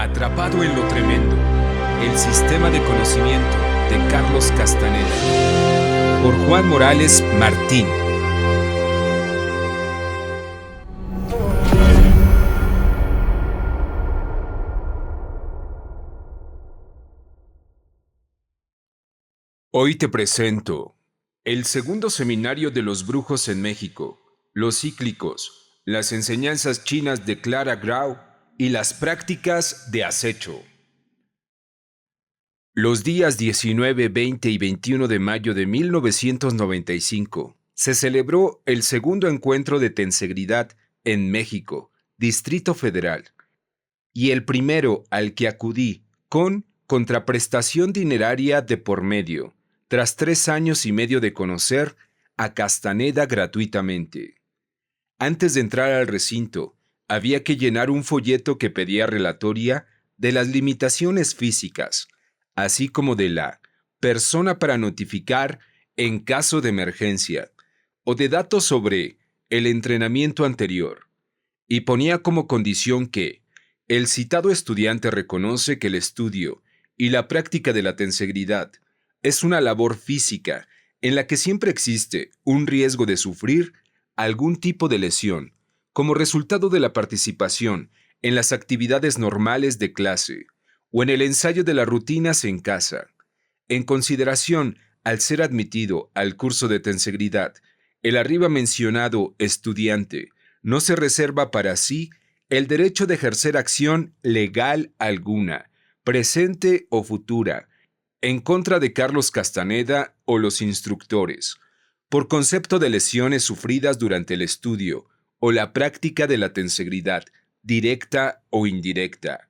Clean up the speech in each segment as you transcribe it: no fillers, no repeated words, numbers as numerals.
Atrapado en lo tremendo, el sistema de conocimiento de Carlos Castaneda, por Juan Morales Martín. Hoy te presento el segundo seminario de los brujos en México, los cíclicos, las enseñanzas chinas de Clara Grau y las prácticas de acecho. Los días 19, 20 y 21 de mayo de 1995 se celebró el segundo encuentro de Tensegridad en México, Distrito Federal, y el primero al que acudí con contraprestación dineraria de por medio, tras 3 años y medio de conocer a Castaneda gratuitamente. Antes de entrar al recinto, había que llenar un folleto que pedía relatoria de las limitaciones físicas, así como de la persona para notificar en caso de emergencia, o de datos sobre el entrenamiento anterior, y ponía como condición que el citado estudiante reconoce que el estudio y la práctica de la tensegridad es una labor física en la que siempre existe un riesgo de sufrir algún tipo de lesión como resultado de la participación en las actividades normales de clase o en el ensayo de las rutinas en casa. En consideración al ser admitido al curso de tensegridad, el arriba mencionado estudiante no se reserva para sí el derecho de ejercer acción legal alguna, presente o futura, en contra de Carlos Castaneda o los instructores, por concepto de lesiones sufridas durante el estudio o la práctica de la tensegridad, directa o indirecta.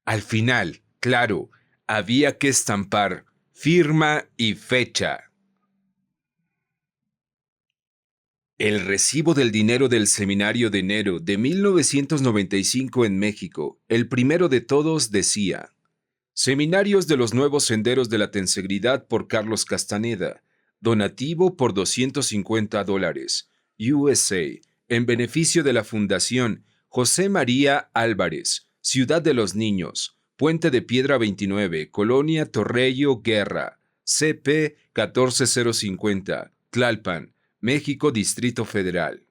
Al final, claro, había que estampar firma y fecha. El recibo del dinero del seminario de enero de 1995 en México, el primero de todos, decía: Seminarios de los Nuevos Senderos de la Tensegridad por Carlos Castaneda, donativo por $250, USA, en beneficio de la Fundación José María Álvarez, Ciudad de los Niños, Puente de Piedra 29, Colonia Torrello Guerra, CP 14050, Tlalpan, México, Distrito Federal.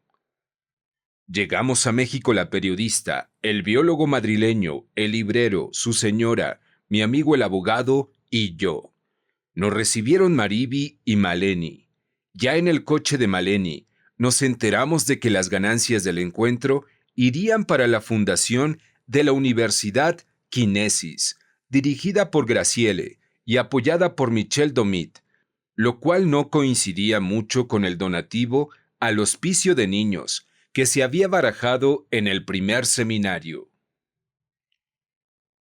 Llegamos a México la periodista, el biólogo madrileño, el librero, su señora, mi amigo el abogado y yo. Nos recibieron Mariby y Maleni. Ya en el coche de Maleni, nos enteramos de que las ganancias del encuentro irían para la fundación de la Universidad Kinesis, dirigida por Graciele y apoyada por Michel Domit, lo cual no coincidía mucho con el donativo al hospicio de niños que se había barajado en el primer seminario.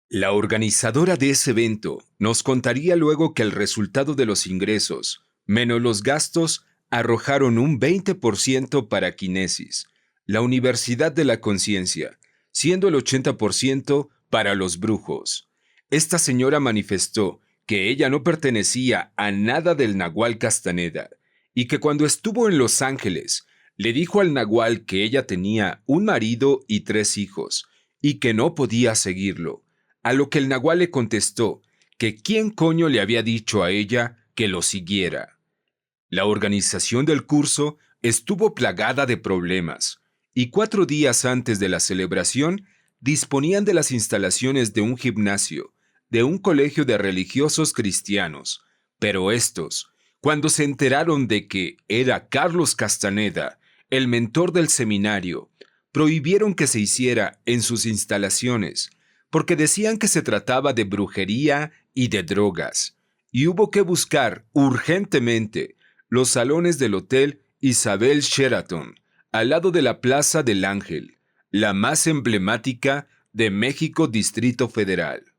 La organizadora de ese evento nos contaría luego que el resultado de los ingresos, menos los gastos, arrojaron un 20% para Kinesis, la Universidad de la Conciencia, siendo el 80% para los brujos. Esta señora manifestó que ella no pertenecía a nada del Nahual Castaneda y que cuando estuvo en Los Ángeles le dijo al Nahual que ella tenía un marido y 3 hijos y que no podía seguirlo. A lo que el Nahual le contestó que quién coño le había dicho a ella que lo siguiera. La organización del curso estuvo plagada de problemas y 4 días antes de la celebración disponían de las instalaciones de un gimnasio, de un colegio de religiosos cristianos, pero estos, cuando se enteraron de que era Carlos Castaneda, el mentor del seminario, prohibieron que se hiciera en sus instalaciones, porque decían que se trataba de brujería y de drogas, y hubo que buscar urgentemente los salones del Hotel Isabel Sheraton, al lado de la Plaza del Ángel, la más emblemática de México, Distrito Federal.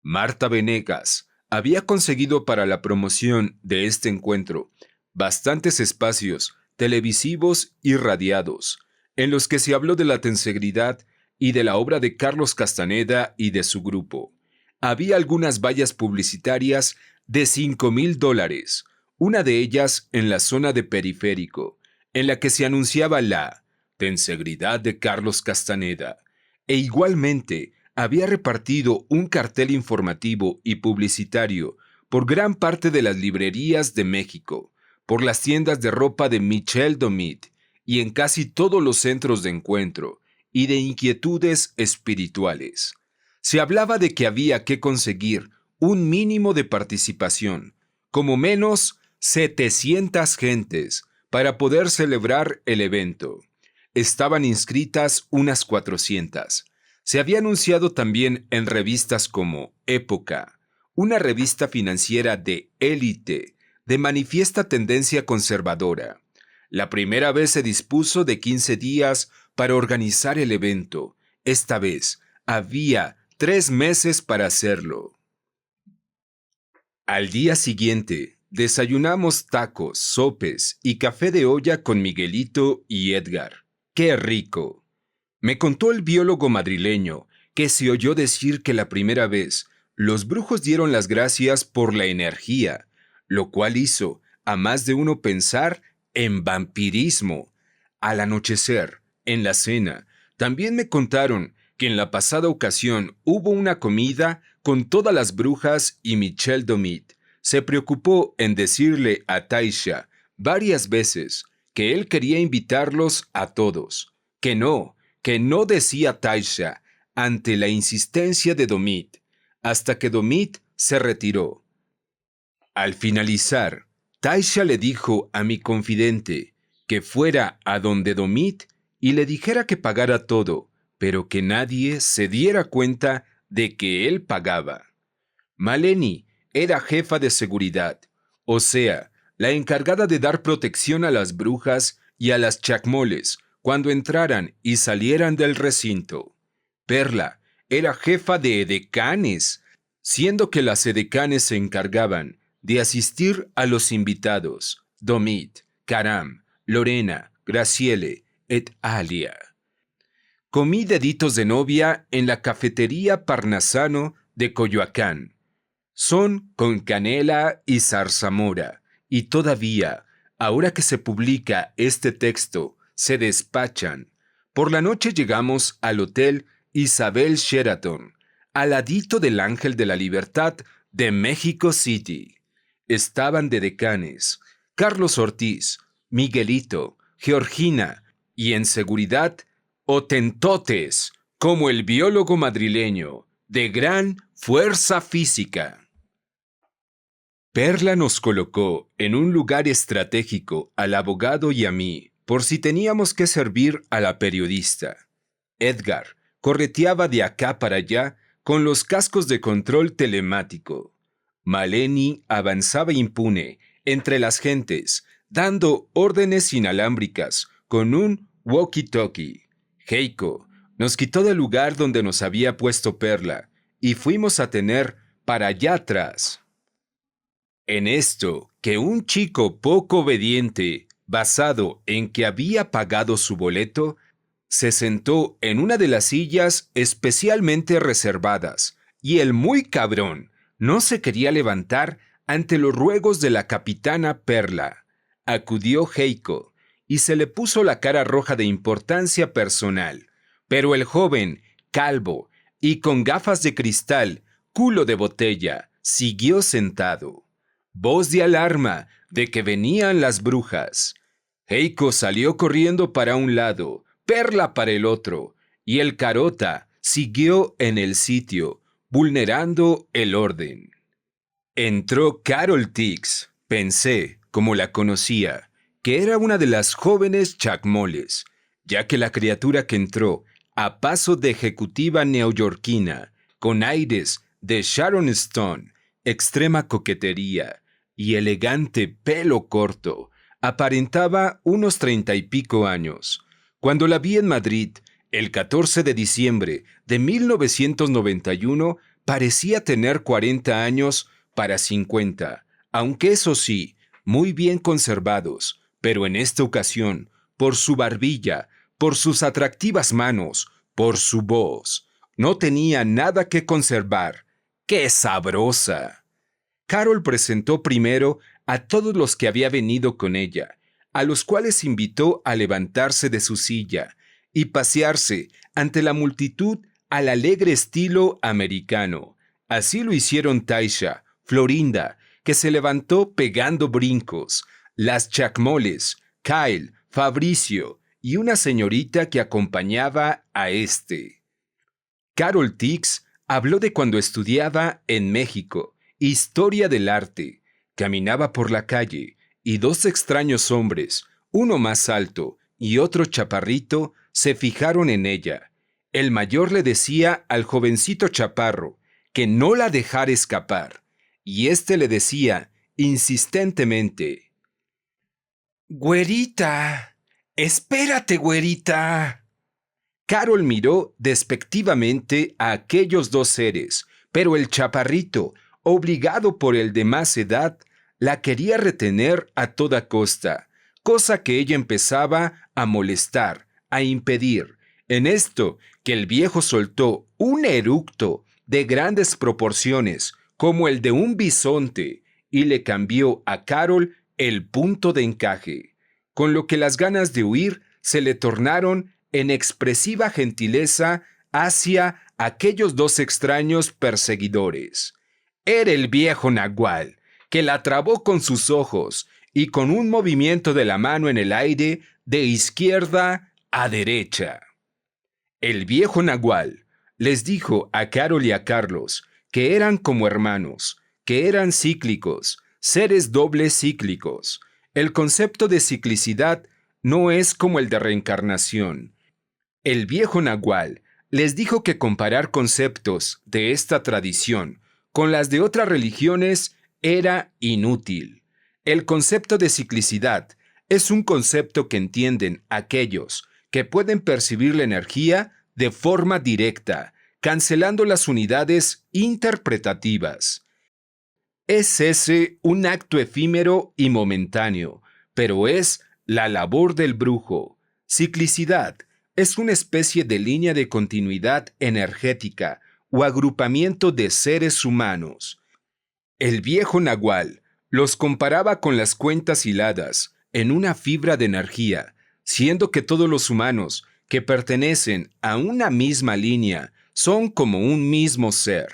Marta Venegas había conseguido para la promoción de este encuentro bastantes espacios televisivos y radiados, en los que se habló de la tensegridad y de la obra de Carlos Castaneda y de su grupo. Había algunas vallas publicitarias de $5,000, una de ellas en la zona de Periférico, en la que se anunciaba la tensegridad de Carlos Castaneda, e igualmente había repartido un cartel informativo y publicitario por gran parte de las librerías de México, por las tiendas de ropa de Michel Domit y en casi todos los centros de encuentro y de inquietudes espirituales. Se hablaba de que había que conseguir un mínimo de participación, como menos 700 gentes, para poder celebrar el evento. Estaban inscritas unas 400. Se había anunciado también en revistas como Época, una revista financiera de élite, de manifiesta tendencia conservadora. La primera vez se dispuso de 15 días para organizar el evento. Esta vez había 3 meses para hacerlo. Al día siguiente, desayunamos tacos, sopes y café de olla con Miguelito y Edgar. ¡Qué rico! Me contó el biólogo madrileño que se oyó decir que la primera vez los brujos dieron las gracias por la energía, lo cual hizo a más de uno pensar en vampirismo. Al anochecer, en la cena, también me contaron que en la pasada ocasión hubo una comida con todas las brujas y Michel Domit se preocupó en decirle a Taisha varias veces que él quería invitarlos a todos, que no decía Taisha ante la insistencia de Domit, hasta que Domit se retiró. Al finalizar, Taisha le dijo a mi confidente que fuera a donde Domit y le dijera que pagara todo, pero que nadie se diera cuenta de que él pagaba. Maleni era jefa de seguridad, o sea, la encargada de dar protección a las brujas y a las chacmoles cuando entraran y salieran del recinto. Perla era jefa de edecanes, siendo que las edecanes se encargaban de asistir a los invitados, Domit, Karam, Lorena, Graciele et Alia. Comí deditos de novia en la cafetería Parnasano de Coyoacán. Son con canela y zarzamora, y todavía, ahora que se publica este texto, se despachan. Por la noche llegamos al Hotel Isabel Sheraton, al ladito del Ángel de la Libertad de México City. Estaban de decanes Carlos Ortiz, Miguelito, Georgina y en seguridad Otentotes, como el biólogo madrileño, de gran fuerza física. Perla nos colocó en un lugar estratégico al abogado y a mí, por si teníamos que servir a la periodista. Edgar correteaba de acá para allá con los cascos de control telemático. Maleni avanzaba impune entre las gentes, dando órdenes inalámbricas con un walkie-talkie. Heiko nos quitó del lugar donde nos había puesto Perla y fuimos a tener para allá atrás. En esto, que un chico poco obediente, basado en que había pagado su boleto, se sentó en una de las sillas especialmente reservadas, y el muy cabrón no se quería levantar ante los ruegos de la capitana Perla. Acudió Heiko, y se le puso la cara roja de importancia personal, pero el joven, calvo y con gafas de cristal, culo de botella, siguió sentado. Voz de alarma de que venían las brujas. Heiko salió corriendo para un lado, Perla para el otro, y el carota siguió en el sitio, vulnerando el orden. Entró Carol Tix. Pensé, como la conocía, que era una de las jóvenes chacmoles, ya que la criatura que entró, a paso de ejecutiva neoyorquina, con aires de Sharon Stone, extrema coquetería y elegante pelo corto, aparentaba unos 30 y pico años. Cuando la vi en Madrid, el 14 de diciembre de 1991, parecía tener 40 años para 50, aunque eso sí, muy bien conservados, pero en esta ocasión, por su barbilla, por sus atractivas manos, por su voz, no tenía nada que conservar. ¡Qué sabrosa! Carol presentó primero a todos los que había venido con ella, a los cuales invitó a levantarse de su silla y pasearse ante la multitud al alegre estilo americano. Así lo hicieron Taisha, Florinda, que se levantó pegando brincos, las Chacmoles, Kyle, Fabricio y una señorita que acompañaba a este. Carol Tix habló de cuando estudiaba en México, historia del arte. Caminaba por la calle y dos extraños hombres, uno más alto y otro chaparrito, se fijaron en ella. El mayor le decía al jovencito chaparro que no la dejara escapar, y éste le decía insistentemente: «Güerita, espérate, güerita». Carol miró despectivamente a aquellos dos seres, pero el chaparrito, obligado por el de más edad, la quería retener a toda costa, cosa que ella empezaba a molestar, a impedir. En esto, que el viejo soltó un eructo de grandes proporciones, como el de un bisonte, y le cambió a Carol el punto de encaje, con lo que las ganas de huir se le tornaron en expresiva gentileza hacia aquellos dos extraños perseguidores. Era el viejo nagual, que la trabó con sus ojos y con un movimiento de la mano en el aire de izquierda a derecha. El viejo nagual les dijo a Carol y a Carlos que eran como hermanos, que eran cíclicos, seres dobles cíclicos. El concepto de ciclicidad no es como el de reencarnación. El viejo nagual les dijo que comparar conceptos de esta tradición con las de otras religiones era inútil. El concepto de ciclicidad es un concepto que entienden aquellos que pueden percibir la energía de forma directa, cancelando las unidades interpretativas. Es ese un acto efímero y momentáneo, pero es la labor del brujo. Ciclicidad es una especie de línea de continuidad energética o agrupamiento de seres humanos. El viejo nagual los comparaba con las cuentas hiladas en una fibra de energía, siendo que todos los humanos que pertenecen a una misma línea son como un mismo ser.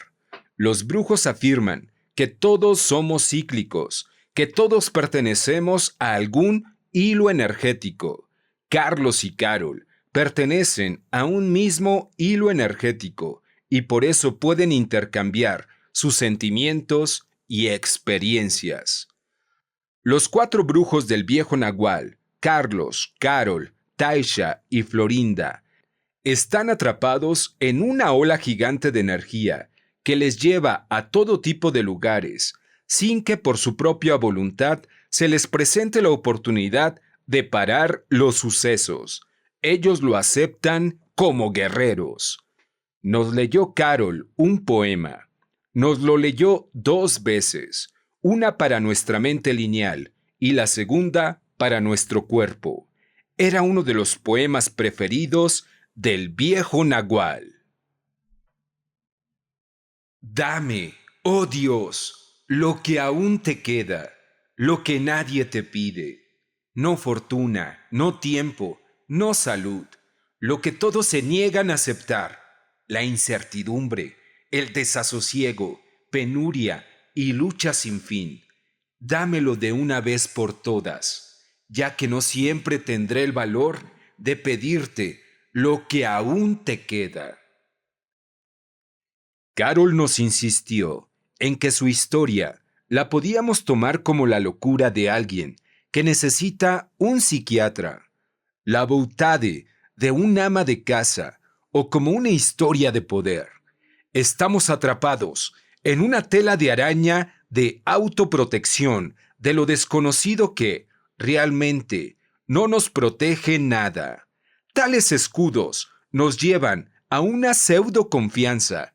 Los brujos afirman que todos somos cíclicos, que todos pertenecemos a algún hilo energético. Carlos y Carol pertenecen a un mismo hilo energético y por eso pueden intercambiar sus sentimientos y experiencias. Los cuatro brujos del viejo nagual, Carlos, Carol, Taisha y Florinda, están atrapados en una ola gigante de energía que les lleva a todo tipo de lugares, sin que por su propia voluntad se les presente la oportunidad de parar los sucesos. Ellos lo aceptan como guerreros. Nos leyó Carol un poema. Nos lo leyó 2 veces, una para nuestra mente lineal y la segunda para nuestro cuerpo. Era uno de los poemas preferidos del viejo nagual. Dame, oh Dios, lo que aún te queda, lo que nadie te pide. No fortuna, no tiempo, no salud, lo que todos se niegan a aceptar, la incertidumbre, el desasosiego, penuria y lucha sin fin. Dámelo de una vez por todas, ya que no siempre tendré el valor de pedirte lo que aún te queda. Carol nos insistió en que su historia la podíamos tomar como la locura de alguien que necesita un psiquiatra, la boutade de un ama de casa o como una historia de poder. Estamos atrapados en una tela de araña de autoprotección de lo desconocido que, realmente, no nos protege nada. Tales escudos nos llevan a una pseudo confianza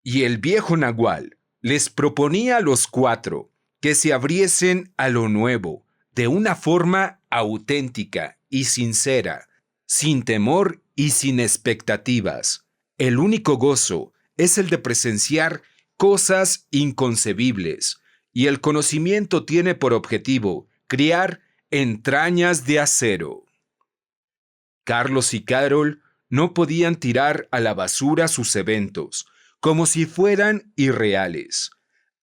y el viejo nagual les proponía a los cuatro que se abriesen a lo nuevo de una forma auténtica y sincera, sin temor y sin expectativas. El único gozo es el de presenciar cosas inconcebibles, y el conocimiento tiene por objetivo crear entrañas de acero. Carlos y Carol no podían tirar a la basura sus eventos, como si fueran irreales.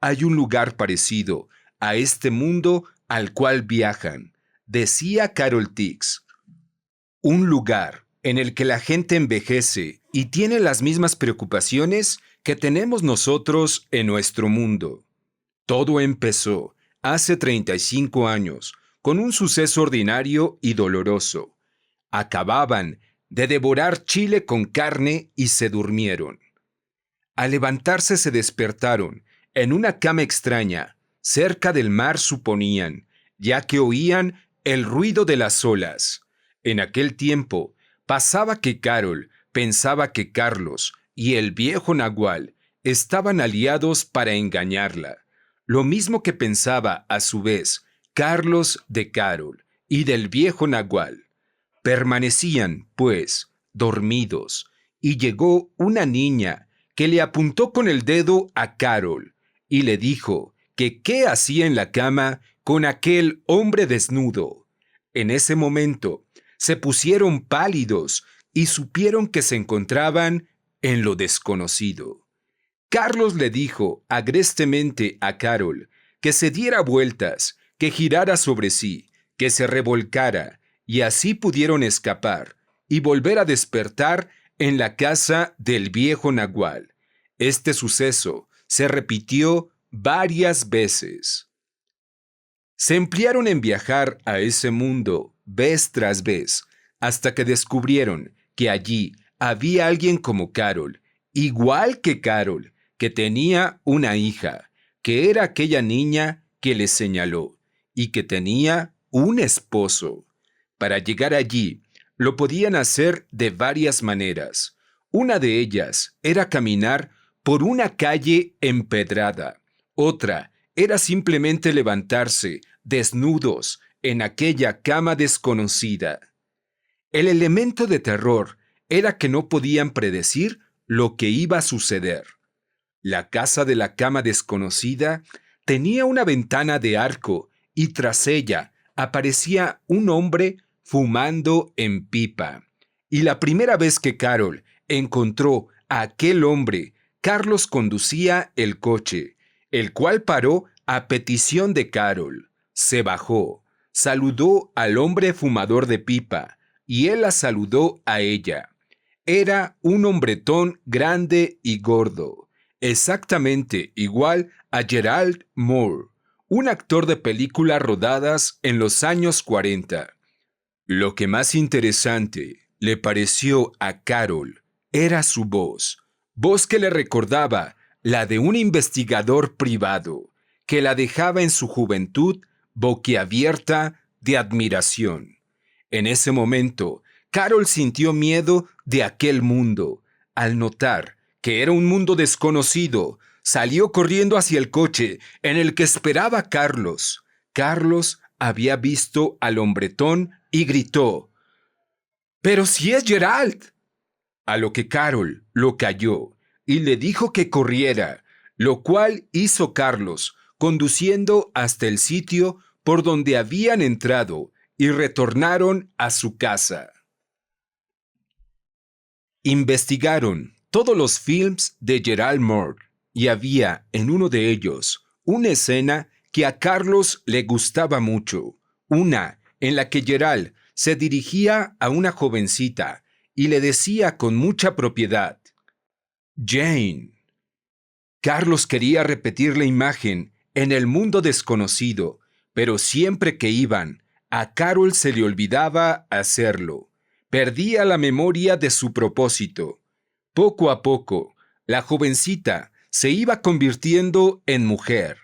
Hay un lugar parecido a este mundo al cual viajan, decía Carol Tix. Un lugar en el que la gente envejece y tiene las mismas preocupaciones que tenemos nosotros en nuestro mundo. Todo empezó hace 35 años con un suceso ordinario y doloroso. Acababan de devorar chile con carne y se durmieron. Al levantarse se despertaron en una cama extraña, cerca del mar suponían, ya que oían el ruido de las olas. En aquel tiempo pasaba que Carol pensaba que Carlos y el viejo Nagual estaban aliados para engañarla. Lo mismo que pensaba, a su vez, Carlos de Carol y del viejo Nagual. Permanecían, pues, dormidos, y llegó una niña que le apuntó con el dedo a Carol y le dijo que qué hacía en la cama con aquel hombre desnudo. En ese momento se pusieron pálidos y supieron que se encontraban en lo desconocido. Carlos le dijo agrestemente a Carol que se diera vueltas, que girara sobre sí, que se revolcara, y así pudieron escapar y volver a despertar en la casa del viejo Nagual. Este suceso se repitió varias veces. Se emplearon en viajar a ese mundo vez tras vez, hasta que descubrieron que allí había alguien como Carol, igual que Carol, que tenía una hija, que era aquella niña que les señaló, y que tenía un esposo. Para llegar allí, lo podían hacer de varias maneras. Una de ellas era caminar por una calle empedrada. Otra era simplemente levantarse, desnudos, en aquella cama desconocida. El elemento de terror era que no podían predecir lo que iba a suceder. La casa de la cama desconocida tenía una ventana de arco y tras ella aparecía un hombre fumando en pipa. Y la primera vez que Carol encontró a aquel hombre, Carlos conducía el coche, el cual paró a petición de Carol. Se bajó, saludó al hombre fumador de pipa y él la saludó a ella. Era un hombretón grande y gordo, exactamente igual a Gerald Moore, un actor de películas rodadas en los años 40. Lo que más interesante le pareció a Carol era su voz que le recordaba la de un investigador privado, que la dejaba en su juventud boquiabierta de admiración. En ese momento, Carol sintió miedo de aquel mundo. Al notar que era un mundo desconocido, salió corriendo hacia el coche en el que esperaba Carlos. Carlos había visto al hombretón y gritó: «¡Pero si es Gerald!». A lo que Carol lo calló y le dijo que corriera, lo cual hizo Carlos, conduciendo hasta el sitio por donde habían entrado y retornaron a su casa. Investigaron todos los films de Gerald Moore y había en uno de ellos una escena que a Carlos le gustaba mucho, una en la que Gerald se dirigía a una jovencita y le decía con mucha propiedad: «Jane». Carlos quería repetir la imagen en el mundo desconocido, pero siempre que iban, a Carol se le olvidaba hacerlo. Perdía la memoria de su propósito. Poco a poco, la jovencita se iba convirtiendo en mujer.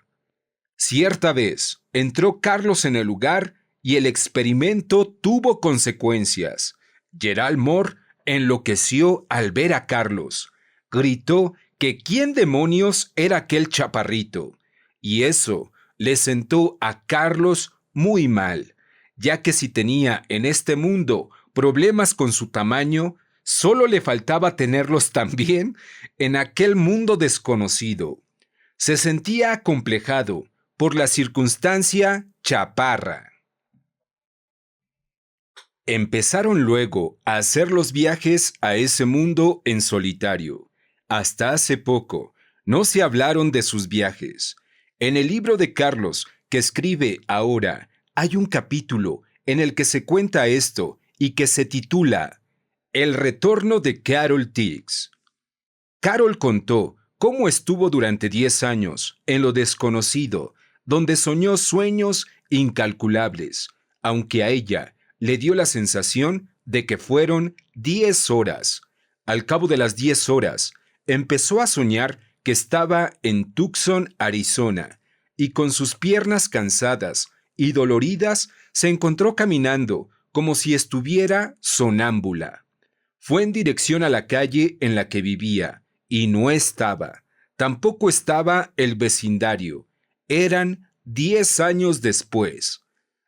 Cierta vez entró Carlos en el lugar y el experimento tuvo consecuencias. Gerald Moore enloqueció al ver a Carlos. Gritó que quién demonios era aquel chaparrito. Y eso le sentó a Carlos muy mal, ya que si tenía en este mundo problemas con su tamaño, solo le faltaba tenerlos también en aquel mundo desconocido. Se sentía acomplejado por la circunstancia chaparra. Empezaron luego a hacer los viajes a ese mundo en solitario. Hasta hace poco no se hablaron de sus viajes. En el libro de Carlos, que escribe ahora, hay un capítulo en el que se cuenta esto y que se titula El retorno de Carol Tiggs. Carol contó cómo estuvo durante 10 años en lo desconocido, donde soñó sueños incalculables, aunque a ella le dio la sensación de que fueron 10 horas. Al cabo de las 10 horas, empezó a soñar que estaba en Tucson, Arizona, y con sus piernas cansadas y doloridas se encontró caminando como si estuviera sonámbula. Fue en dirección a la calle en la que vivía, y no estaba. Tampoco estaba el vecindario. Eran 10 años después.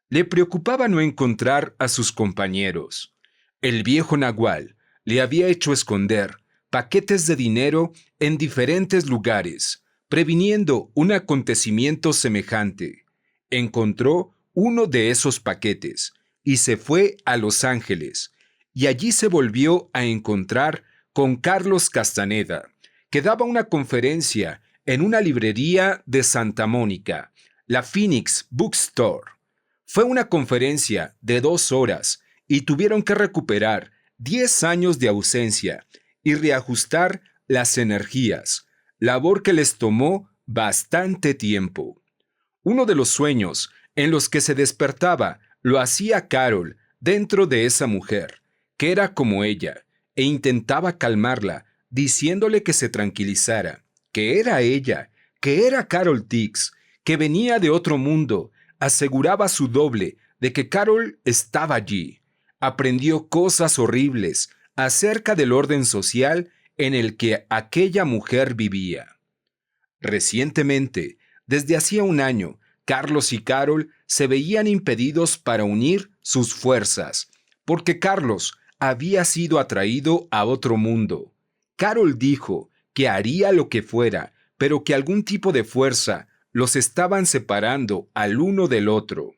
Le preocupaba no encontrar a sus compañeros. El viejo Nagual le había hecho esconder paquetes de dinero en diferentes lugares, previniendo un acontecimiento semejante. Encontró uno de esos paquetes y se fue a Los Ángeles, y allí se volvió a encontrar con Carlos Castaneda, que daba una conferencia en una librería de Santa Mónica, la Phoenix Bookstore. Fue una conferencia de 2 horas y tuvieron que recuperar 10 años de ausencia y reajustar las energías, labor que les tomó bastante tiempo. Uno de los sueños en los que se despertaba lo hacía Carol dentro de esa mujer, que era como ella, e intentaba calmarla, diciéndole que se tranquilizara, que era ella, que era Carol Tiggs, que venía de otro mundo. Aseguraba su doble de que Carol estaba allí. Aprendió cosas horribles acerca del orden social en el que aquella mujer vivía. Recientemente, desde hacía un año, Carlos y Carol se veían impedidos para unir sus fuerzas, porque Carlos había sido atraído a otro mundo. Carol dijo que haría lo que fuera, pero que algún tipo de fuerza los estaban separando al uno del otro.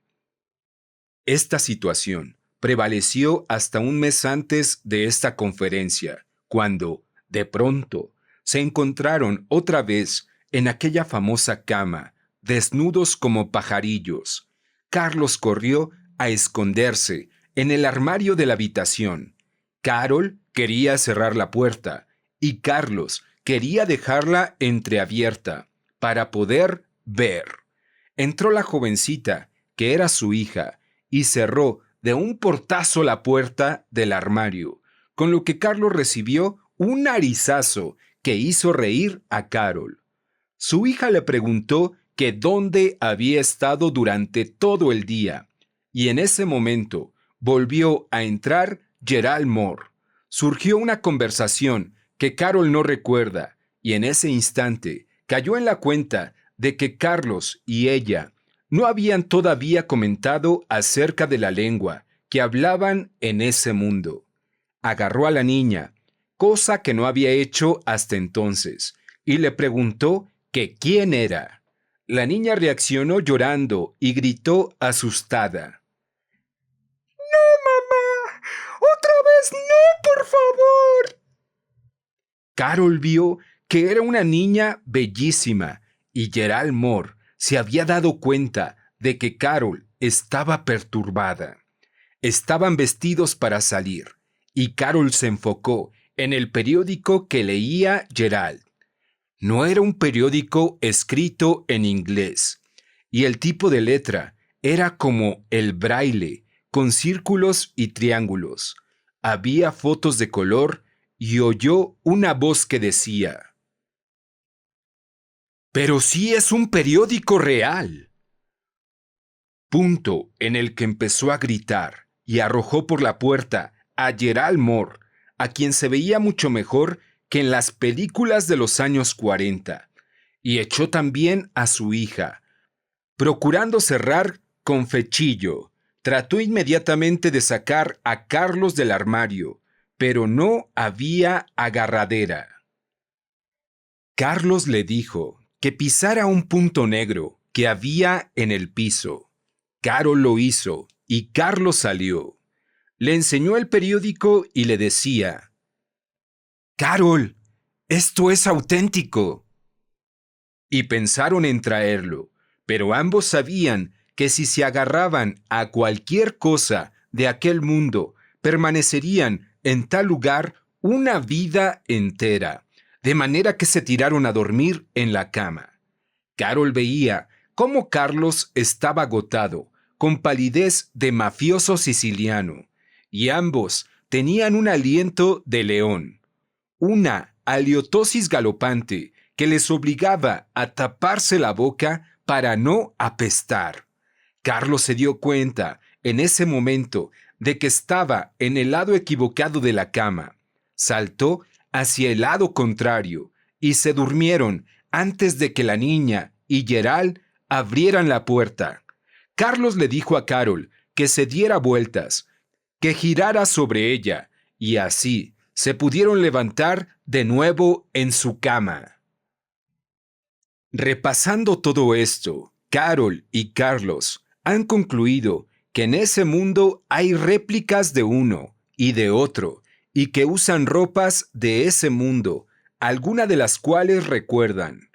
Esta situación prevaleció hasta un mes antes de esta conferencia, cuando, de pronto, se encontraron otra vez en aquella famosa cama, desnudos como pajarillos. Carlos corrió a esconderse en el armario de la habitación. Carol quería cerrar la puerta y Carlos quería dejarla entreabierta para poder ver. Entró la jovencita, que era su hija, y cerró de un portazo la puerta del armario, con lo que Carlos recibió un narizazo que hizo reír a Carol. Su hija le preguntó que dónde había estado durante todo el día, y en ese momento volvió a entrar Gerald Moore. Surgió una conversación que Carol no recuerda, y en ese instante cayó en la cuenta de que Carlos y ella no habían todavía comentado acerca de la lengua que hablaban en ese mundo. Agarró a la niña, cosa que no había hecho hasta entonces, y le preguntó que quién era. La niña reaccionó llorando y gritó asustada. ¡Mamá! ¡Otra vez no, por favor! Carol vio que era una niña bellísima y Gerald Moore se había dado cuenta de que Carol estaba perturbada. Estaban vestidos para salir y Carol se enfocó en el periódico que leía Gerald. No era un periódico escrito en inglés y el tipo de letra era como el braille, con círculos y triángulos. Había fotos de color y oyó una voz que decía: «Pero sí es un periódico real». Punto en el que empezó a gritar y arrojó por la puerta a Gerald Moore, a quien se veía mucho mejor que en las películas de los años 40, y echó también a su hija. Procurando cerrar con fechillo, trató inmediatamente de sacar a Carlos del armario, pero no había agarradera. Carlos le dijo que pisara un punto negro que había en el piso. Carol lo hizo y Carlos salió. Le enseñó el periódico y le decía: «Carol, esto es auténtico». Y pensaron en traerlo, pero ambos sabían que si se agarraban a cualquier cosa de aquel mundo, permanecerían en tal lugar una vida entera, de manera que se tiraron a dormir en la cama. Carol veía cómo Carlos estaba agotado, con palidez de mafioso siciliano, y ambos tenían un aliento de león, una halitosis galopante que les obligaba a taparse la boca para no apestar. Carlos se dio cuenta en ese momento de que estaba en el lado equivocado de la cama. Saltó hacia el lado contrario y se durmieron antes de que la niña y Gerald abrieran la puerta. Carlos le dijo a Carol que se diera vueltas, que girara sobre ella, y así se pudieron levantar de nuevo en su cama. Repasando todo esto, Carol y Carlos han concluido que en ese mundo hay réplicas de uno y de otro, y que usan ropas de ese mundo, alguna de las cuales recuerdan.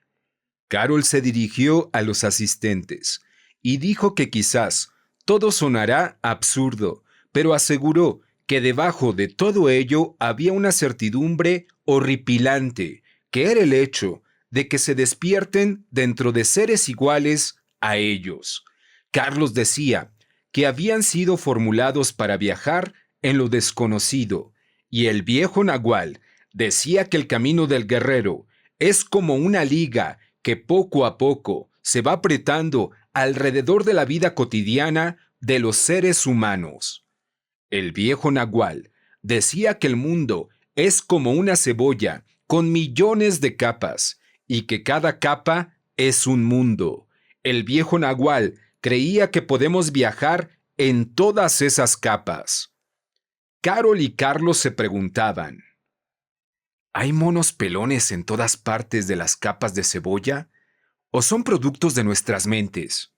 Carol se dirigió a los asistentes y dijo que quizás todo sonará absurdo, pero aseguró que debajo de todo ello había una certidumbre horripilante, que era el hecho de que se despierten dentro de seres iguales a ellos. Carlos decía que habían sido formulados para viajar en lo desconocido, y el viejo Nagual decía que el camino del guerrero es como una liga que poco a poco se va apretando alrededor de la vida cotidiana de los seres humanos. El viejo Nagual decía que el mundo es como una cebolla con millones de capas y que cada capa es un mundo. El viejo Nagual creía que podemos viajar en todas esas capas. Carol y Carlos se preguntaban: ¿hay monos pelones en todas partes de las capas de cebolla? ¿O son productos de nuestras mentes?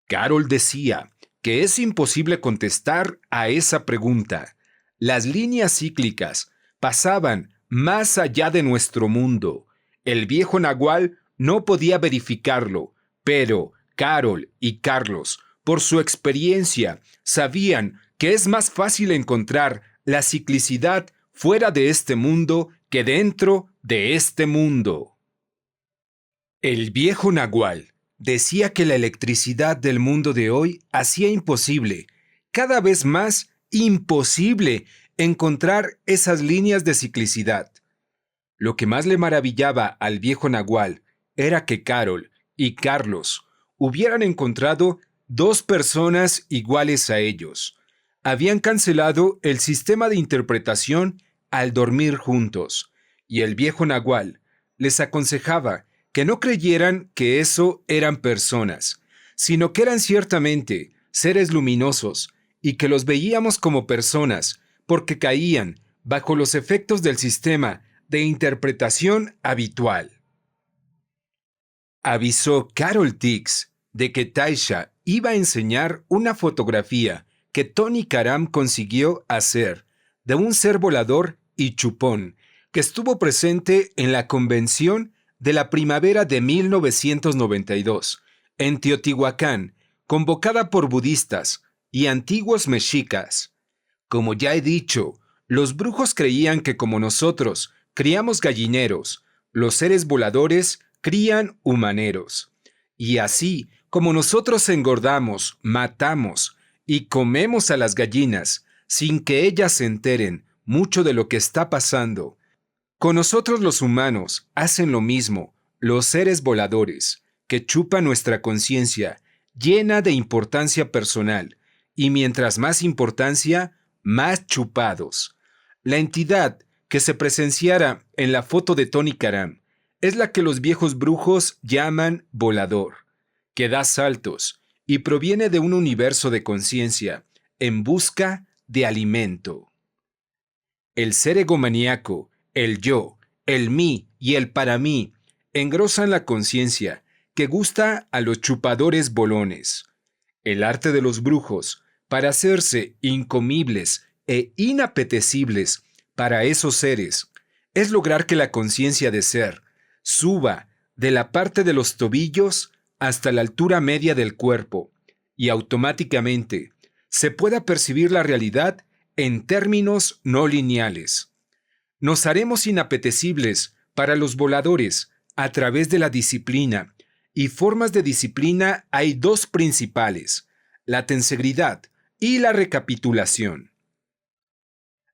Carol decía que es imposible contestar a esa pregunta. Las líneas cíclicas pasaban más allá de nuestro mundo. El viejo Nagual no podía verificarlo, pero Carol y Carlos, por su experiencia, sabían que es más fácil encontrar la ciclicidad fuera de este mundo que dentro de este mundo. El viejo Nagual decía que la electricidad del mundo de hoy hacía imposible, cada vez más imposible, encontrar esas líneas de ciclicidad. Lo que más le maravillaba al viejo Nagual era que Carol y Carlos hubieran encontrado dos personas iguales a ellos. Habían cancelado el sistema de interpretación al dormir juntos, y el viejo Nagual les aconsejaba que no creyeran que eso eran personas, sino que eran ciertamente seres luminosos y que los veíamos como personas porque caían bajo los efectos del sistema de interpretación habitual. Avisó Carol Tix de que Taisha iba a enseñar una fotografía que Tony Karam consiguió hacer de un ser volador y chupón que estuvo presente en la convención de la primavera de 1992 en Teotihuacán, convocada por budistas y antiguos mexicas. Como ya he dicho, los brujos creían que como nosotros criamos gallineros, los seres voladores crían humaneros. Y así como nosotros engordamos, matamos y comemos a las gallinas sin que ellas se enteren mucho de lo que está pasando, con nosotros los humanos hacen lo mismo los seres voladores, que chupan nuestra conciencia llena de importancia personal, y mientras más importancia, más chupados. La entidad que se presenciara en la foto de Tony Karam es la que los viejos brujos llaman volador, que da saltos y proviene de un universo de conciencia en busca de alimento. El ser egomaníaco, el yo, el mí y el para mí engrosan la conciencia que gusta a los chupadores bolones. El arte de los brujos para hacerse incomibles e inapetecibles para esos seres es lograr que la conciencia de ser suba de la parte de los tobillos hasta la altura media del cuerpo y automáticamente se pueda percibir la realidad en términos no lineales. Nos haremos inapetecibles para los voladores a través de la disciplina, y formas de disciplina hay dos principales: la tensegridad y la recapitulación.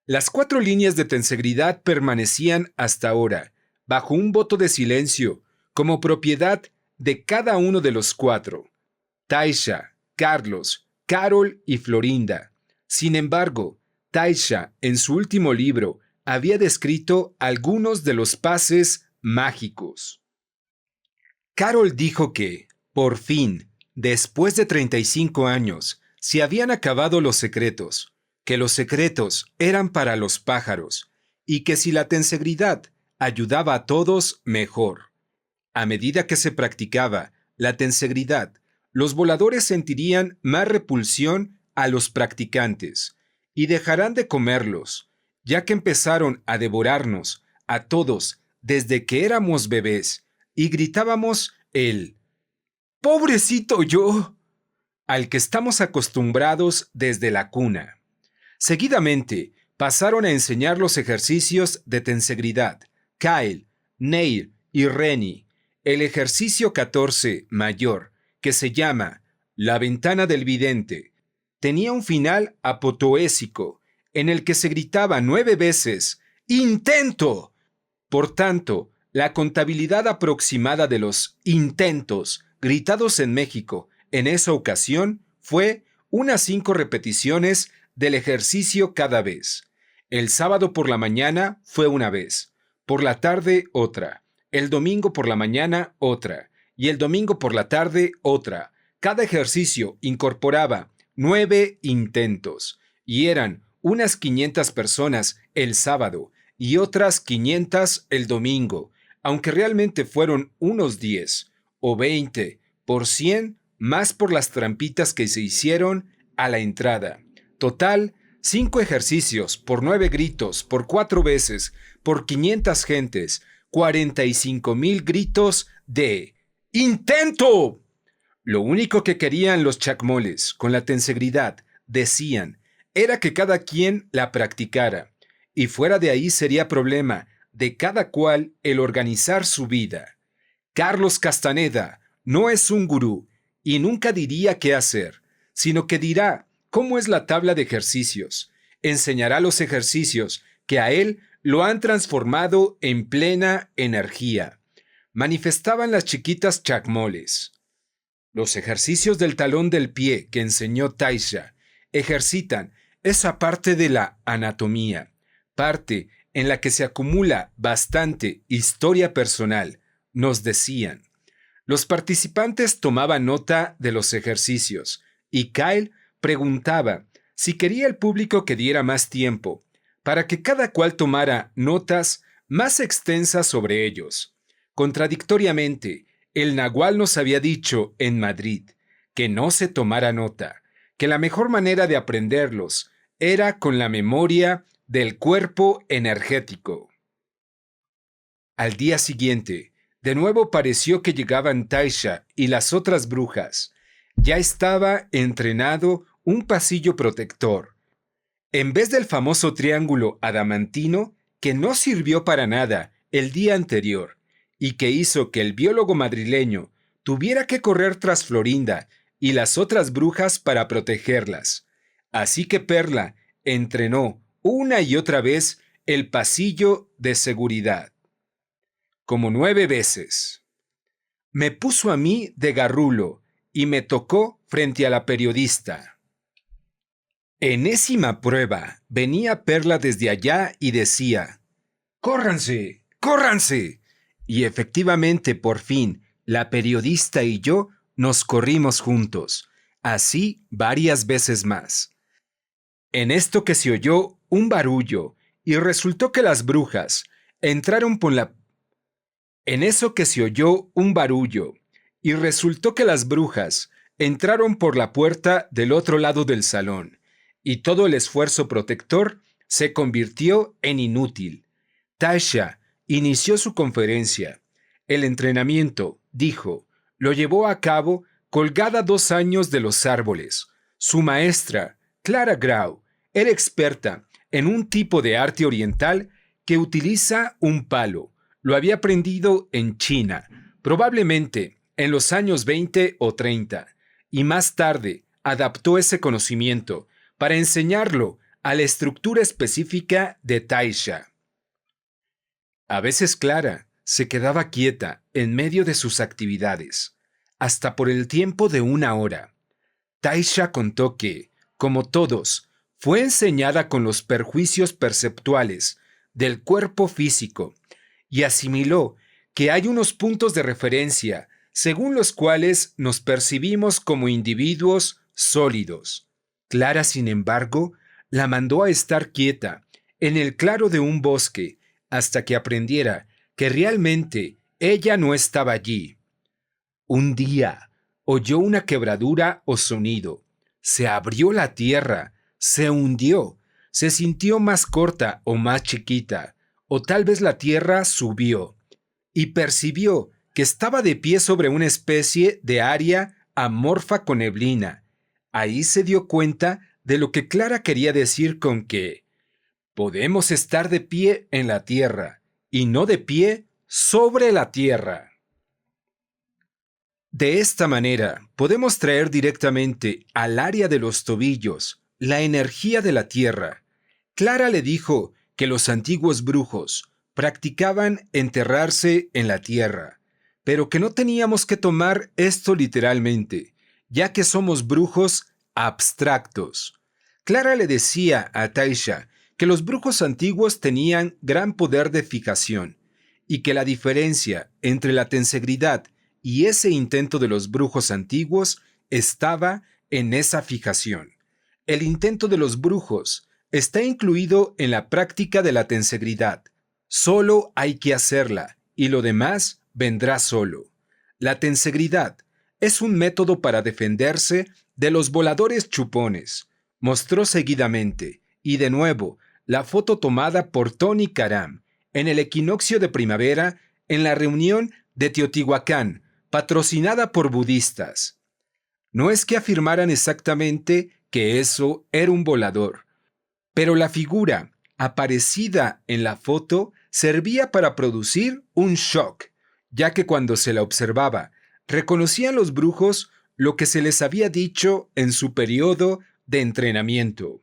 Las 4 líneas de tensegridad permanecían hasta ahora, bajo un voto de silencio, como propiedad de cada uno de los 4: Taisha, Carlos, Carol y Florinda. Sin embargo, Taisha, en su último libro, había descrito algunos de los pases mágicos. Carol dijo que, por fin, después de 35 años, se habían acabado los secretos, que los secretos eran para los pájaros, y que si la tensegridad ayudaba a todos, mejor. A medida que se practicaba la tensegridad, los voladores sentirían más repulsión a los practicantes, y dejarán de comerlos, ya que empezaron a devorarnos a todos desde que éramos bebés, y gritábamos el «¡Pobrecito yo!» al que estamos acostumbrados desde la cuna. Seguidamente, pasaron a enseñar los ejercicios de tensegridad. Kyle, Neil y Rennie. El ejercicio 14 mayor, que se llama La ventana del vidente, tenía un final apoteósico, en el que se gritaba 9 veces «¡Intento!». Por tanto, la contabilidad aproximada de los intentos gritados en México en esa ocasión fue unas 5 repeticiones del ejercicio cada vez. El sábado por la mañana fue una vez, por la tarde otra, el domingo por la mañana otra y el domingo por la tarde otra. Cada ejercicio incorporaba 9 intentos y eran unas 500 personas el sábado y otras 500 el domingo, aunque realmente fueron unos 10 o 20 por 100 más por las trampitas que se hicieron a la entrada. Total, 5 ejercicios por 9 gritos por 4 veces por 500 gentes, 45,000 gritos de ¡Intento! Lo único que querían los chacmoles con la tensegridad, decían, era que cada quien la practicara, y fuera de ahí sería problema de cada cual el organizar su vida. Carlos Castaneda no es un gurú y nunca diría qué hacer, sino que dirá cómo es la tabla de ejercicios. Enseñará los ejercicios que a él lo han transformado en plena energía. Manifestaban las chiquitas chacmoles. Los ejercicios del talón del pie que enseñó Taisha ejercitan esa parte de la anatomía, parte en la que se acumula bastante historia personal, nos decían. Los participantes tomaban nota de los ejercicios y Kyle preguntaba si quería el público que diera más tiempo para que cada cual tomara notas más extensas sobre ellos. Contradictoriamente, el Nahual nos había dicho en Madrid que no se tomara nota, que la mejor manera de aprenderlos era con la memoria del cuerpo energético. Al día siguiente, de nuevo pareció que llegaban Taisha y las otras brujas. Ya estaba entrenado un pasillo protector. En vez del famoso triángulo adamantino, que no sirvió para nada el día anterior, y que hizo que el biólogo madrileño tuviera que correr tras Florinda y las otras brujas para protegerlas. Así que Perla entrenó una y otra vez el pasillo de seguridad. Como 9 veces. Me puso a mí de garrulo y me tocó frente a la periodista. Enésima prueba, venía Perla desde allá y decía, ¡córranse! ¡Córranse! Y efectivamente, por fin, la periodista y yo nos corrimos juntos, así varias veces más. En esto que se oyó un barullo y resultó que las brujas entraron por la... En eso que se oyó un barullo y resultó que las brujas entraron por la puerta del otro lado del salón, y todo el esfuerzo protector se convirtió en inútil. Taisha inició su conferencia. El entrenamiento, dijo, lo llevó a cabo colgada 2 años de los árboles. Su maestra, Clara Grau, era experta en un tipo de arte oriental que utiliza un palo. Lo había aprendido en China, probablemente en los años 20 o 30, y más tarde adaptó ese conocimiento para enseñarlo a la estructura específica de Taisha. A veces Clara se quedaba quieta en medio de sus actividades, hasta por el tiempo de 1 hora. Taisha contó que, como todos, fue enseñada con los perjuicios perceptuales del cuerpo físico y asimiló que hay unos puntos de referencia según los cuales nos percibimos como individuos sólidos. Clara, sin embargo, la mandó a estar quieta en el claro de un bosque hasta que aprendiera que realmente ella no estaba allí. Un día oyó una quebradura o sonido. Se abrió la tierra, se hundió, se sintió más corta o más chiquita, o tal vez la tierra subió, y percibió que estaba de pie sobre una especie de área amorfa con neblina. Ahí se dio cuenta de lo que Clara quería decir con que podemos estar de pie en la tierra y no de pie sobre la tierra. De esta manera, podemos traer directamente al área de los tobillos la energía de la tierra. Clara le dijo que los antiguos brujos practicaban enterrarse en la tierra, pero que no teníamos que tomar esto literalmente, ya que somos brujos abstractos. Clara le decía a Taisha que los brujos antiguos tenían gran poder de fijación y que la diferencia entre la tensegridad y ese intento de los brujos antiguos estaba en esa fijación. El intento de los brujos está incluido en la práctica de la tensegridad. Solo hay que hacerla y lo demás vendrá solo. La tensegridad es un método para defenderse de los voladores chupones. Mostró seguidamente, y de nuevo, la foto tomada por Tony Karam en el equinoccio de primavera en la reunión de Teotihuacán, patrocinada por budistas. No es que afirmaran exactamente que eso era un volador, pero la figura aparecida en la foto servía para producir un shock, ya que cuando se la observaba, reconocían los brujos lo que se les había dicho en su periodo de entrenamiento.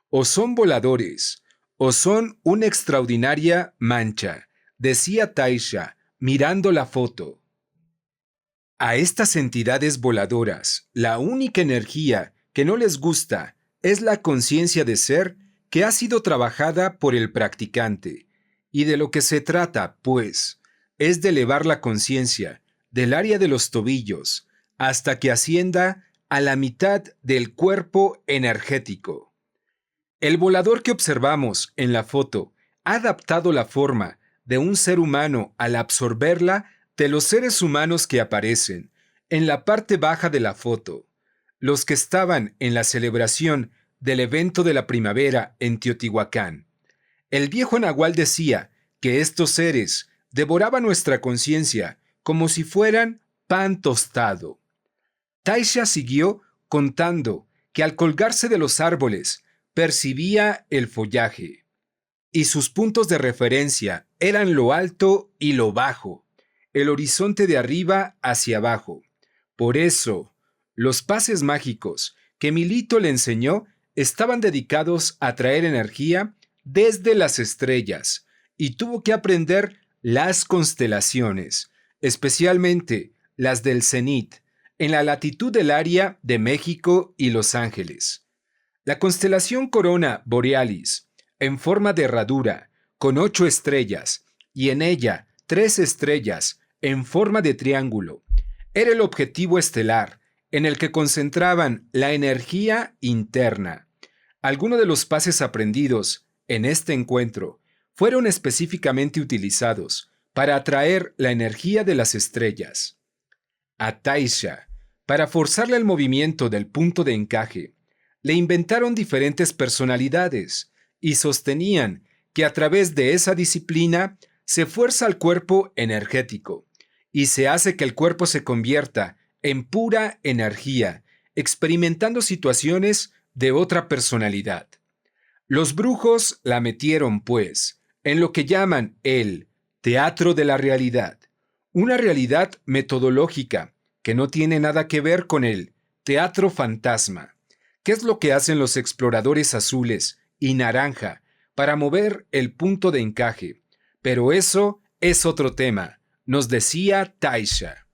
O son voladores, o son una extraordinaria mancha, decía Taisha, mirando la foto. A estas entidades voladoras, la única energía que no les gusta es la conciencia de ser que ha sido trabajada por el practicante. Y de lo que se trata, pues, es de elevar la conciencia del área de los tobillos hasta que ascienda a la mitad del cuerpo energético. El volador que observamos en la foto ha adaptado la forma de un ser humano al absorberla de los seres humanos que aparecen en la parte baja de la foto. Los que estaban en la celebración del evento de la primavera en Teotihuacán. El viejo Nahual decía que estos seres devoraban nuestra conciencia como si fueran pan tostado. Taisha siguió contando que al colgarse de los árboles percibía el follaje, y sus puntos de referencia eran lo alto y lo bajo, el horizonte de arriba hacia abajo. Por eso, los pases mágicos que Milito le enseñó estaban dedicados a traer energía desde las estrellas, y tuvo que aprender las constelaciones, especialmente las del cenit, en la latitud del área de México y Los Ángeles. La constelación Corona Borealis, en forma de herradura, con 8 estrellas, y en ella 3 estrellas en forma de triángulo, era el objetivo estelar en el que concentraban la energía interna. Algunos de los pases aprendidos en este encuentro fueron específicamente utilizados para atraer la energía de las estrellas. A Taisha Para forzarle el movimiento del punto de encaje, le inventaron diferentes personalidades y sostenían que a través de esa disciplina se fuerza al cuerpo energético y se hace que el cuerpo se convierta en pura energía, experimentando situaciones de otra personalidad. Los brujos la metieron, pues, en lo que llaman el teatro de la realidad, una realidad metodológica que no tiene nada que ver con el teatro fantasma. ¿Qué es lo que hacen los exploradores azules y naranja para mover el punto de encaje? Pero eso es otro tema, nos decía Taisha.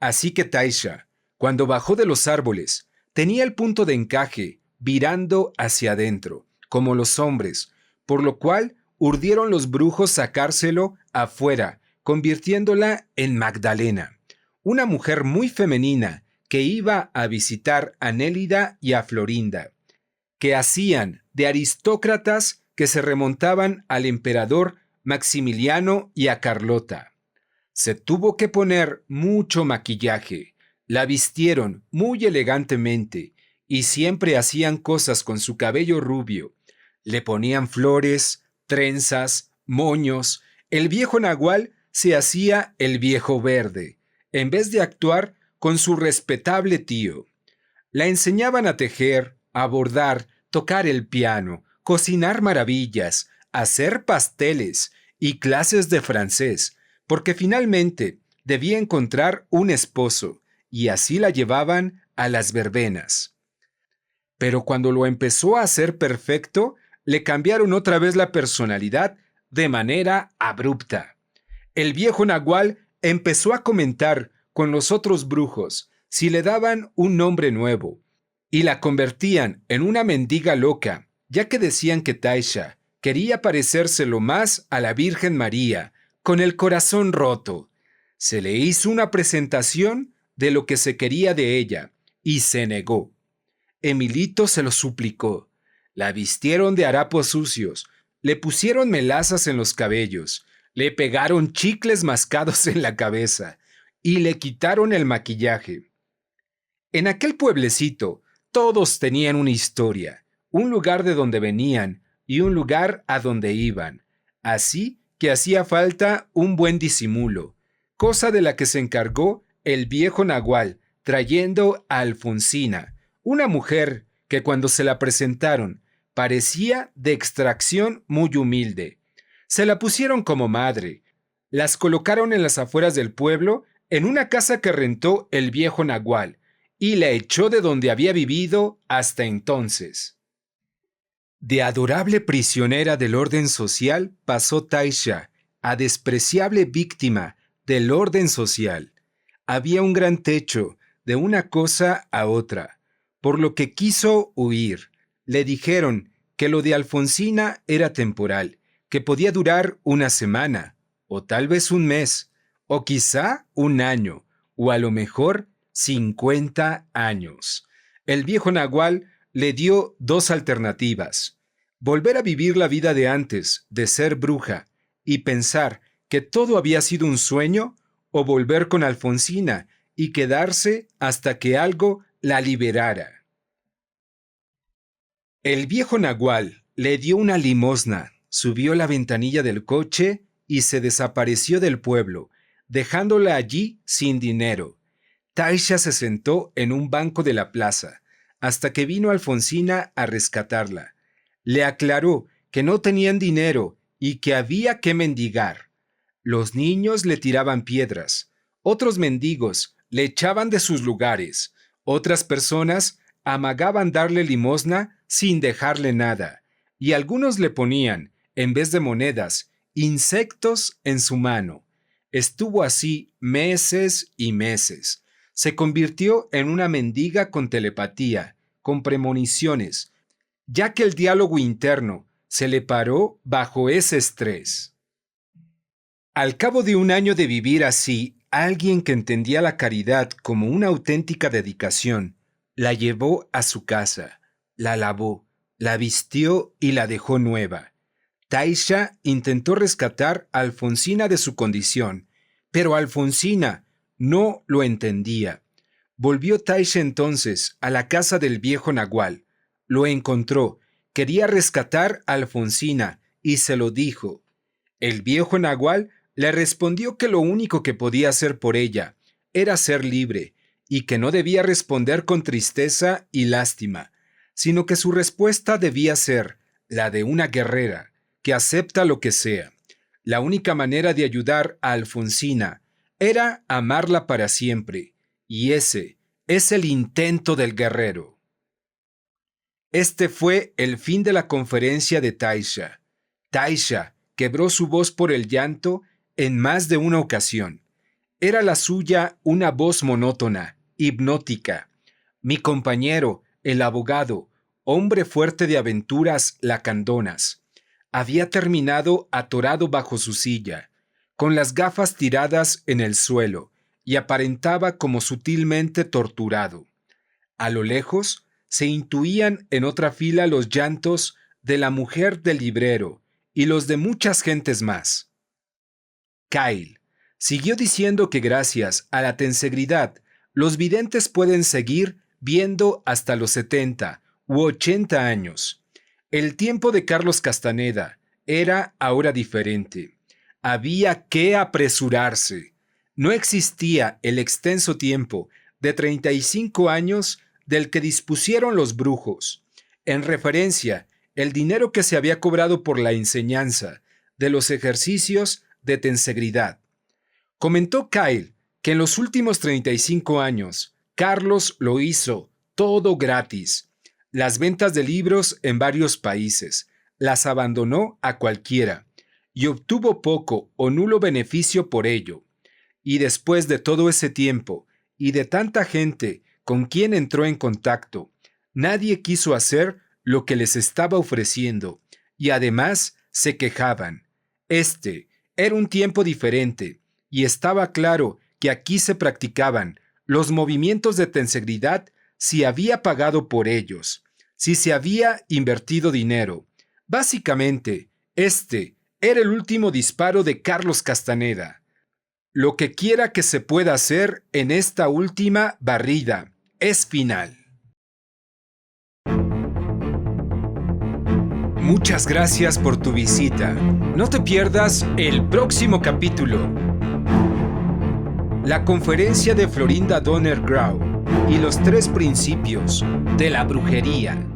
Así que Taisha, cuando bajó de los árboles, tenía el punto de encaje virando hacia adentro, como los hombres, por lo cual urdieron los brujos sacárselo afuera, convirtiéndola en Magdalena, una mujer muy femenina que iba a visitar a Nélida y a Florinda, que hacían de aristócratas que se remontaban al emperador Maximiliano y a Carlota. Se tuvo que poner mucho maquillaje, la vistieron muy elegantemente y siempre hacían cosas con su cabello rubio. Le ponían flores, trenzas, moños. El viejo nahual se hacía el viejo verde, en vez de actuar con su respetable tío. La enseñaban a tejer, a bordar, tocar el piano, cocinar maravillas, hacer pasteles y clases de francés, porque finalmente debía encontrar un esposo, y así la llevaban a las verbenas. Pero cuando lo empezó a hacer perfecto, le cambiaron otra vez la personalidad de manera abrupta. El viejo nahual empezó a comentar con los otros brujos si le daban un nombre nuevo, y la convertían en una mendiga loca, ya que decían que Taisha quería parecérselo más a la Virgen María, con el corazón roto. Se le hizo una presentación de lo que se quería de ella, y se negó. Emilito se lo suplicó. La vistieron de harapos sucios, le pusieron melazas en los cabellos, le pegaron chicles mascados en la cabeza y le quitaron el maquillaje. En aquel pueblecito, todos tenían una historia, un lugar de donde venían y un lugar a donde iban. Así que hacía falta un buen disimulo, cosa de la que se encargó el viejo nahual, trayendo a Alfonsina, una mujer que cuando se la presentaron parecía de extracción muy humilde. Se la pusieron como madre, las colocaron en las afueras del pueblo en una casa que rentó el viejo nahual y la echó de donde había vivido hasta entonces. De adorable prisionera del orden social pasó Taisha a despreciable víctima del orden social. Había un gran techo de una cosa a otra, por lo que quiso huir. Le dijeron que lo de Alfonsina era temporal, que podía durar una semana, o tal vez un mes, o quizá un año, o a lo mejor 50 años. El viejo nahual le dio dos alternativas: volver a vivir la vida de antes, de ser bruja, y pensar que todo había sido un sueño, o volver con Alfonsina y quedarse hasta que algo la liberara. El viejo nahual le dio una limosna, subió la ventanilla del coche y se desapareció del pueblo, dejándola allí sin dinero. Taisha se sentó en un banco de la plaza, hasta que vino Alfonsina a rescatarla. Le aclaró que no tenían dinero y que había que mendigar. Los niños le tiraban piedras, otros mendigos le echaban de sus lugares, otras personas amagaban darle limosna sin dejarle nada, y algunos le ponían, en vez de monedas, insectos en su mano. Estuvo así meses y meses. Se convirtió en una mendiga con telepatía, con premoniciones, ya que el diálogo interno se le paró bajo ese estrés. Al cabo de un año de vivir así, alguien que entendía la caridad como una auténtica dedicación, la llevó a su casa, la lavó, la vistió y la dejó nueva. Taisha intentó rescatar a Alfonsina de su condición, pero Alfonsina no lo entendía. Volvió Taisha entonces a la casa del viejo Nagual. Lo encontró, quería rescatar a Alfonsina y se lo dijo. El viejo Nagual le respondió que lo único que podía hacer por ella era ser libre y que no debía responder con tristeza y lástima, sino que su respuesta debía ser la de una guerrera que acepta lo que sea. La única manera de ayudar a Alfonsina era amarla para siempre, y ese es el intento del guerrero. Este fue el fin de la conferencia de Taisha. Taisha quebró su voz por el llanto en más de una ocasión. Era la suya una voz monótona, hipnótica. Mi compañero, el abogado, hombre fuerte de aventuras lacandonas, había terminado atorado bajo su silla, con las gafas tiradas en el suelo, y aparentaba como sutilmente torturado. A lo lejos se intuían en otra fila los llantos de la mujer del librero y los de muchas gentes más. Kyle siguió diciendo que gracias a la tensegridad, los videntes pueden seguir viendo hasta los 70 u 80 años. El tiempo de Carlos Castaneda era ahora diferente. Había que apresurarse. No existía el extenso tiempo de 35 años del que dispusieron los brujos. En referencia, el dinero que se había cobrado por la enseñanza de los ejercicios de tensegridad. Comentó Kyle que en los últimos 35 años, Carlos lo hizo todo gratis. Las ventas de libros en varios países las abandonó a cualquiera y obtuvo poco o nulo beneficio por ello. Y después de todo ese tiempo y de tanta gente con quien entró en contacto, nadie quiso hacer lo que les estaba ofreciendo y además se quejaban. Este era un tiempo diferente y estaba claro que aquí se practicaban los movimientos de tensegridad si había pagado por ellos, si se había invertido dinero. Básicamente, este era el último disparo de Carlos Castaneda. Lo que quiera que se pueda hacer en esta última barrida es final. Muchas gracias por tu visita. No te pierdas el próximo capítulo. La conferencia de Florinda Donner Grau y los 3 principios de la brujería.